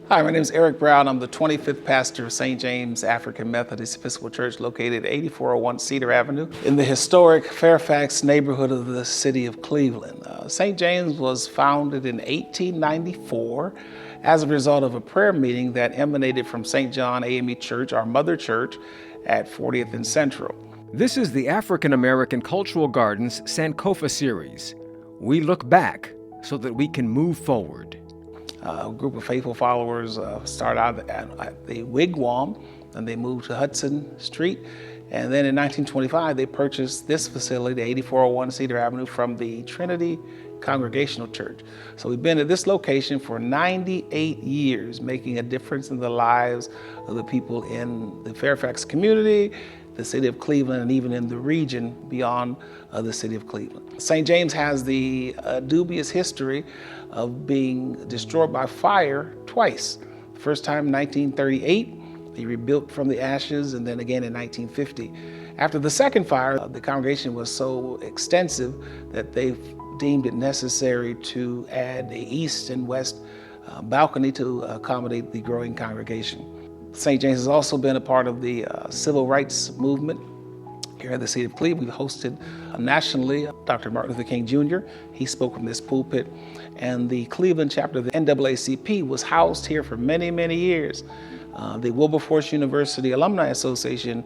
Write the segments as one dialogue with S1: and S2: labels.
S1: Hi, my name is Eric Brown. I'm the 25th pastor of St. James African Methodist Episcopal Church located at 8401 Cedar Avenue in the historic Fairfax neighborhood of the city of Cleveland. St. James was founded in 1894 as a result of a prayer meeting that emanated from St. John AME Church, our mother church, at 40th and Central.
S2: This is the African American Cultural Gardens Sankofa series. We look back so that we can move forward.
S1: A group of faithful followers started out at the Wigwam, and they moved to Hudson Street. And then in 1925, they purchased this facility, 8401 Cedar Avenue, from the Trinity Congregational Church. So we've been at this location for 98 years, making a difference in the lives of the people in the Fairfax community, the city of Cleveland, and even in the region beyond the city of Cleveland. St. James has the dubious history of being destroyed by fire twice. The first time in 1938, they rebuilt from the ashes, and then again in 1950. After the second fire, the congregation was so extensive that they deemed it necessary to add a east and west balcony to accommodate the growing congregation. St. James has also been a part of the civil rights movement here in the city of Cleveland. We've hosted nationally Dr. Martin Luther King Jr. He spoke from this pulpit. And the Cleveland chapter of the NAACP was housed here for many, many years. The Wilberforce University Alumni Association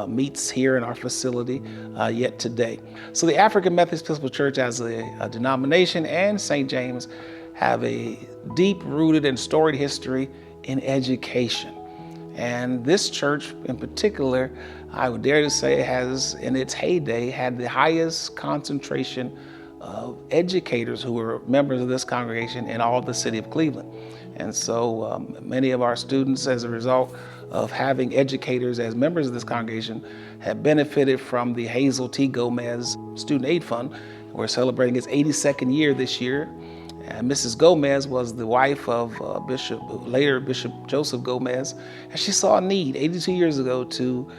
S1: meets here in our facility yet today. So the African Methodist Episcopal Church as a denomination and St. James have a deep-rooted and storied history in education. And this church in particular, I would dare to say, has in its heyday had the highest concentration of educators who were members of this congregation in all of the city of Cleveland. And so many of our students, as a result of having educators as members of this congregation, have benefited from the Hazel T. Gomez Student Aid Fund. We're celebrating its 82nd year this year. And Mrs. Gomez was the wife of later Bishop Joseph Gomez, and she saw a need 82 years ago to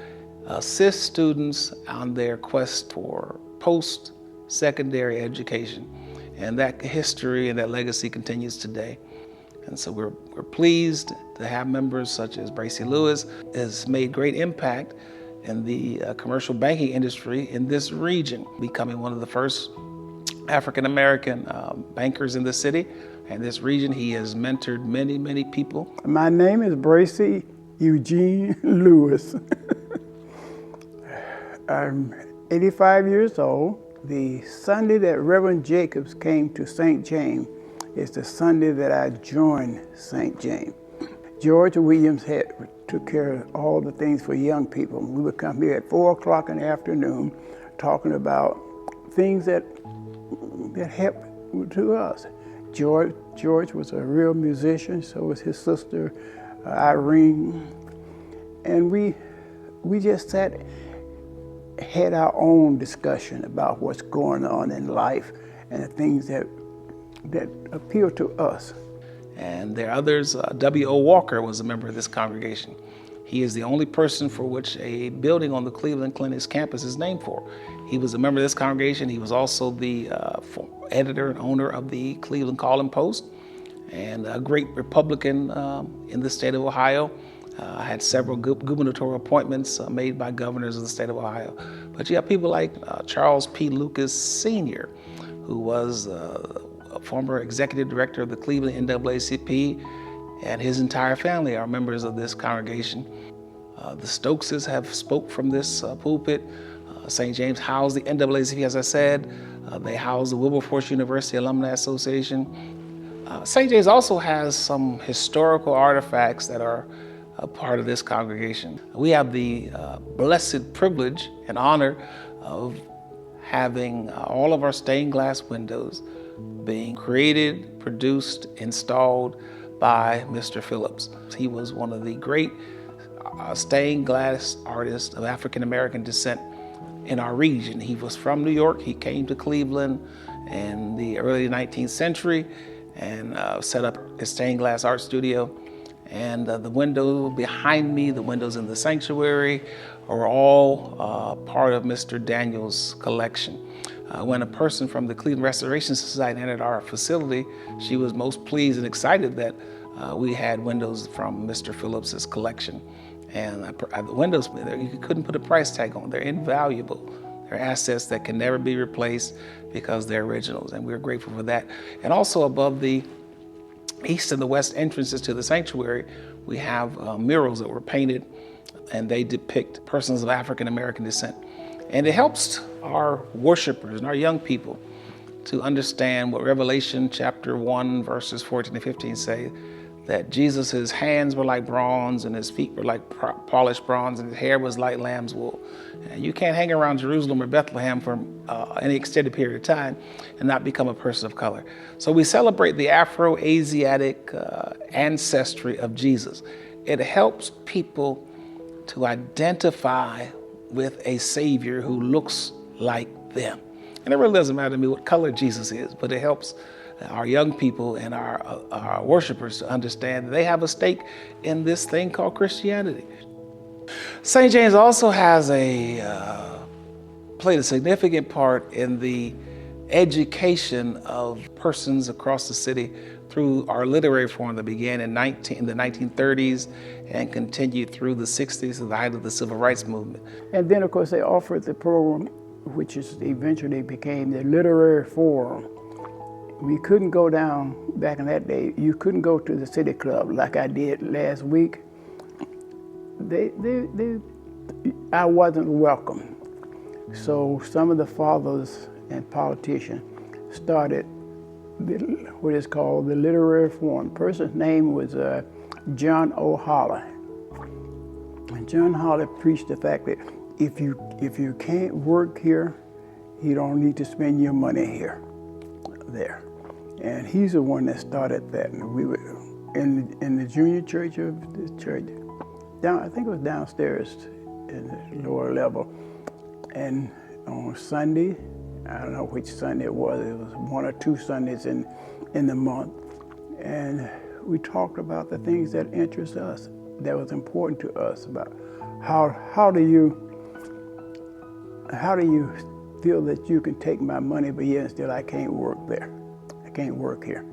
S1: assist students on their quest for post-secondary education. And that history and that legacy continues today. And so we're pleased to have members such as Bracy Lewis has made great impact in the commercial banking industry in this region, becoming one of the first African-American bankers in the city and this region. He has mentored many, many people.
S3: My name is Bracy Eugene Lewis. I'm 85 years old. The Sunday that Reverend Jacobs came to St. James is the Sunday that I joined St. James. George Williams took care of all the things for young people. We would come here at 4 o'clock in the afternoon talking about things that helped to us. George was a real musician, so was his sister Irene. And we just had our own discussion about what's going on in life and the things that appeal to us.
S1: And there are others. W.O. Walker was a member of this congregation. He is the only person for which a building on the Cleveland Clinic's campus is named for. He was a member of this congregation. He was also the editor and owner of the Cleveland Call-and-Post, and a great Republican in the state of Ohio. Had several gubernatorial appointments made by governors of the state of Ohio. But you have people like Charles P. Lucas Sr., who was a former executive director of the Cleveland NAACP, and his entire family are members of this congregation. The Stokeses have spoke from this pulpit. St. James housed the NAACP, as I said. They house the Wilberforce University Alumni Association. St. James also has some historical artifacts that are a part of this congregation. We have the blessed privilege and honor of having all of our stained glass windows being created, produced, installed by Mr. Phillips. He was one of the great stained glass artists of African American descent in our region. He was from New York. He came to Cleveland in the early 19th century and set up a stained glass art studio. And the window behind me, the windows in the sanctuary, are all part of Mr. Daniels' collection. When a person from the Cleveland Restoration Society entered our facility, she was most pleased and excited that we had windows from Mr. Phillips's collection. And the windows, you couldn't put a price tag on. They're invaluable. They're assets that can never be replaced because they're originals, and we're grateful for that. And also above the east and the west entrances to the sanctuary, we have murals that were painted, and they depict persons of African American descent. And it helps our worshipers and our young people to understand what Revelation chapter 1, verses 14 and 15 say, that Jesus' hands were like bronze and his feet were like polished bronze and his hair was like lamb's wool. And you can't hang around Jerusalem or Bethlehem for any extended period of time and not become a person of color. So we celebrate the Afro-Asiatic ancestry of Jesus. It helps people to identify with a Savior who looks like them. And it really doesn't matter to me what color Jesus is, but it helps our young people and our worshipers to understand that they have a stake in this thing called Christianity. St. James also has played a significant part in the education of persons across the city through our literary forum that began in the 1930s and continued through the 60s at the height of the Civil Rights Movement.
S3: And then, of course, they offered the program, which eventually became the Literary Forum. We couldn't go down, back in that day, you couldn't go to the city club like I did last week. I wasn't welcome. So some of the fathers and politicians started what is called the Literary Forum. The person's name was John O. Holly. And John Holly preached the fact that if you can't work here, you don't need to spend your money there. And he's the one that started that. And we were in the junior church of the church, I think it was downstairs in the lower level. And on Sunday, I don't know which Sunday it was 1 or 2 Sundays in the month. And we talked about the things that interest us, that was important to us, about how do you feel that you can take my money, but yet still I can't work there. I can't work here.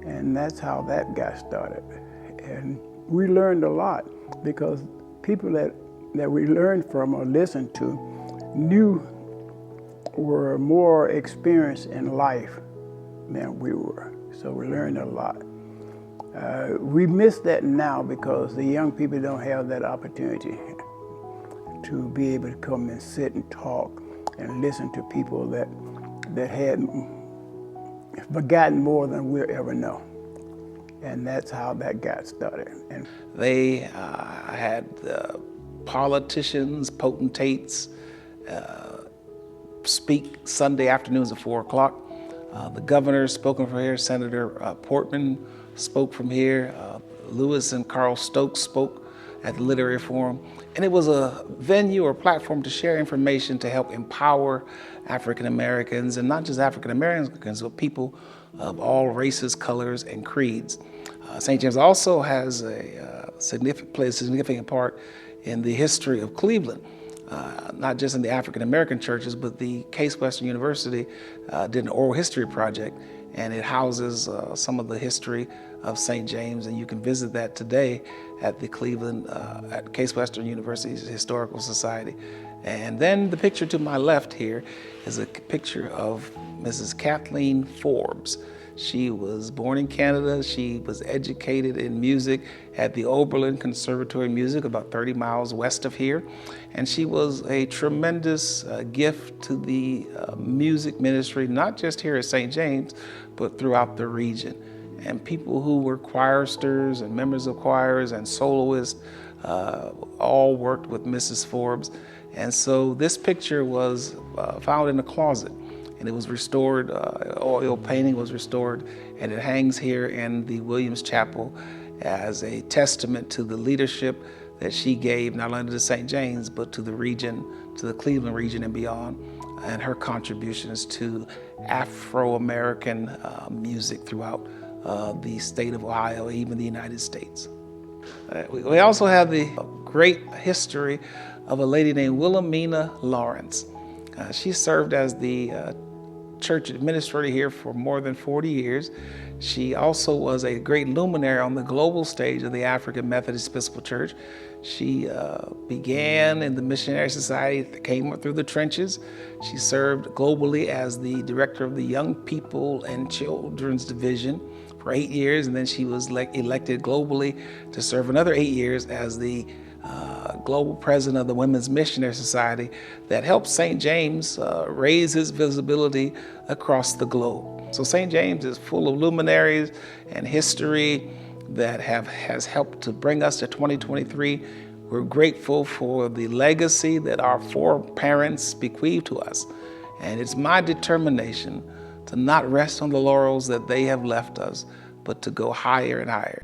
S3: And that's how that got started. And we learned a lot because people that we learned from or listened to were more experienced in life than we were. So we learned a lot. We miss that now because the young people don't have that opportunity to be able to come and sit and talk and listen to people that had forgotten more than we'll ever know. And that's how that got started. And
S1: they had politicians, potentates speak Sunday afternoons at 4 o'clock. The governor spoken from here. Senator Portman spoke from here. Lewis and Carl Stokes spoke at the Literary Forum. And it was a venue or platform to share information to help empower African Americans, and not just African Americans, but people of all races, colors, and creeds. St. James also has plays a significant part in the history of Cleveland, not just in the African American churches, but the Case Western University did an oral history project, and it houses some of the history of St. James, and you can visit that today at the Cleveland, at Case Western University's Historical Society. And then the picture to my left here is a picture of Mrs. Kathleen Forbes. She was born in Canada. She was educated in music at the Oberlin Conservatory of Music, about 30 miles west of here. And she was a tremendous gift to the music ministry, not just here at St. James, but throughout the region. And people who were choiristers and members of choirs and soloists all worked with Mrs. Forbes. And so this picture was found in a closet, and it was restored, oil painting was restored, and it hangs here in the Williams Chapel as a testament to the leadership that she gave not only to St. James, but to the region, to the Cleveland region and beyond, and her contributions to Afro-American music throughout the state of Ohio, even the United States. We also have the great history of a lady named Wilhelmina Lawrence. She served as the church administrator here for more than 40 years. She also was a great luminary on the global stage of the African Methodist Episcopal Church. She began in the Missionary Society that came up through the trenches. She served globally as the director of the Young People and Children's Division for 8 years, and then she was elected globally to serve another 8 years as the global president of the Women's Missionary Society that helped St. James raise his visibility across the globe. So St. James is full of luminaries and history that has helped to bring us to 2023. We're grateful for the legacy that our foreparents bequeathed to us. And it's my determination to not rest on the laurels that they have left us, but to go higher and higher.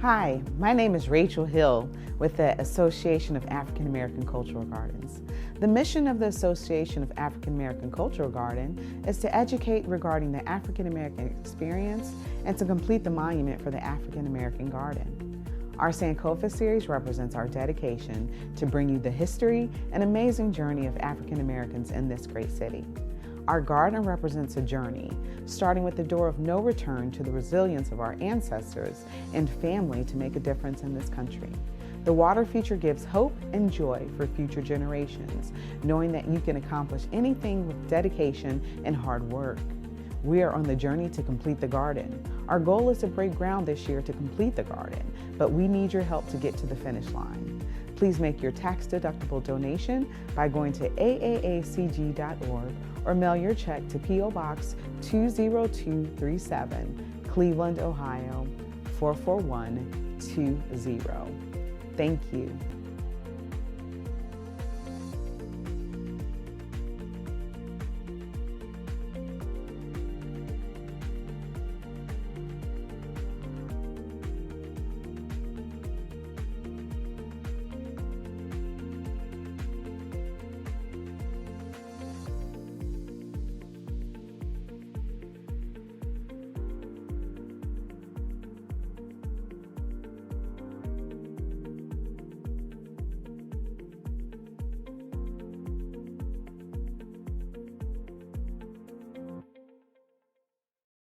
S4: Hi, my name is Rachel Hill with the Association of African American Cultural Gardens. The mission of the Association of African American Cultural Garden is to educate regarding the African American experience and to complete the monument for the African American Garden. Our Sankofa series represents our dedication to bring you the history and amazing journey of African Americans in this great city. Our garden represents a journey, starting with the door of no return to the resilience of our ancestors and family to make a difference in this country. The water feature gives hope and joy for future generations, knowing that you can accomplish anything with dedication and hard work. We are on the journey to complete the garden. Our goal is to break ground this year to complete the garden, but we need your help to get to the finish line. Please make your tax-deductible donation by going to aacg.org or mail your check to P.O. Box 20237, Cleveland, Ohio 44120. Thank you.